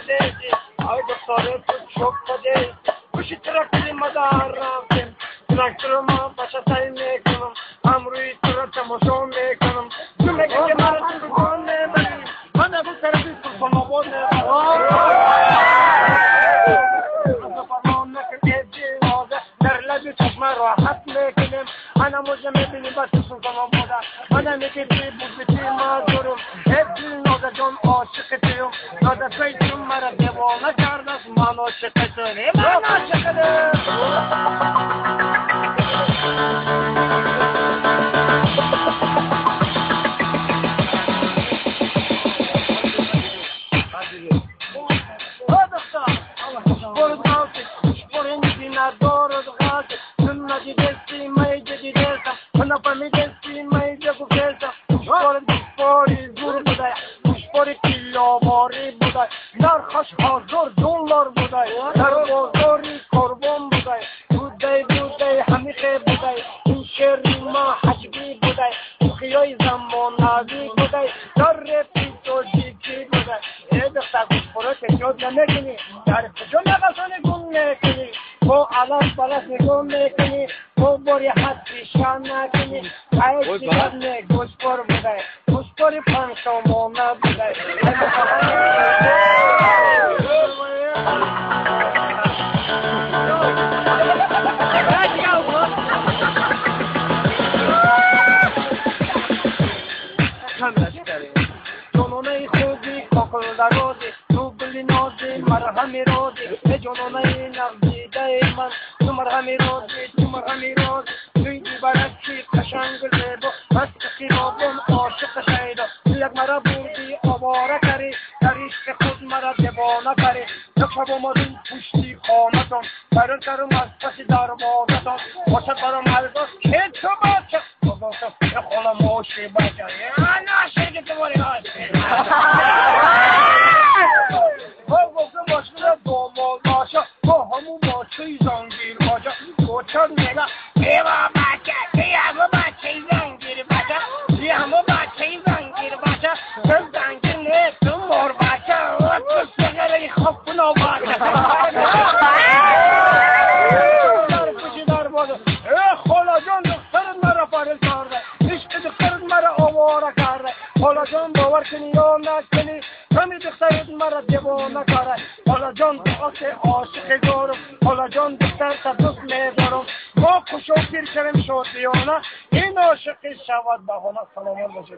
دیدی ای دختر تو شوق دیدی گوشی تراکتوری مدار رفتیم تراکتور ما باشه سعی میکنم هم روی تو را تماشا میکنم تو میگه که مرا تو بکن نبری من از اون طرفی سلطان آباد نبری از فرمان نکن ایدی آده در لبی چشم راحت میکنیم انا موجه میبینی بس سلطان آباده من میگه بی بود بیتی مادرم ایدی نازه جان عاشق تیم نازه سیدیم مرا دیوانه کردست من عاشق تیم من عاشق نرخش حاضر دلار بودای در بازاری قربان بودای بودای همیشه بودای این شعر ما حجبی بودای خیای زمانوی بودای در رفتی تو جیکی بودای ای دختر گوش برو که جد نمیکنی در کجا نقصانی گم میکنی تو علم بلد نگم میکنی تو باری حد پیشان نکنی ای چیزد نه گوش بر بودای گوش باری پنشامانه بودای جنونه خوبی کاکل درازی تو بلی نازی مرهمی رازی ای جنونه نغزیده من تو مرهمی رازی توی دیبرکی قشنگ زیبا بس کسی رابون عاشق شیدا یک مرا بودی آواره کری در عشق خود مرا دیوانه کری یک شب اومدیم پشتی خانتان برون کرم از پس دروازتان باشد برام الباس که تو بچه یه خالا ماشی بچه نه شرکت دواری هستی با گفتم باشم دومال باشه با همون باشی زنگیر باشه گوچر میگه بیوا بچه همون بچه زنگیر باشه همون بچه زنگیر باشه تو زنگیر نه تو مار بچه تو سگره خوب کنو باشه در کشی در باشه خالا جان دخترت مرا پارل کرده عشق دخترت مرا آواره کرده خالا جان باور کنی یا نکنی کمی دخترت مرا دیوانه کرده خالا جان دختر عاشق دارم خالا جان دختر تا دوست میدارم ما خوش و پیر کرم شادیانه این عاشقی شود بهانه سلامت باشه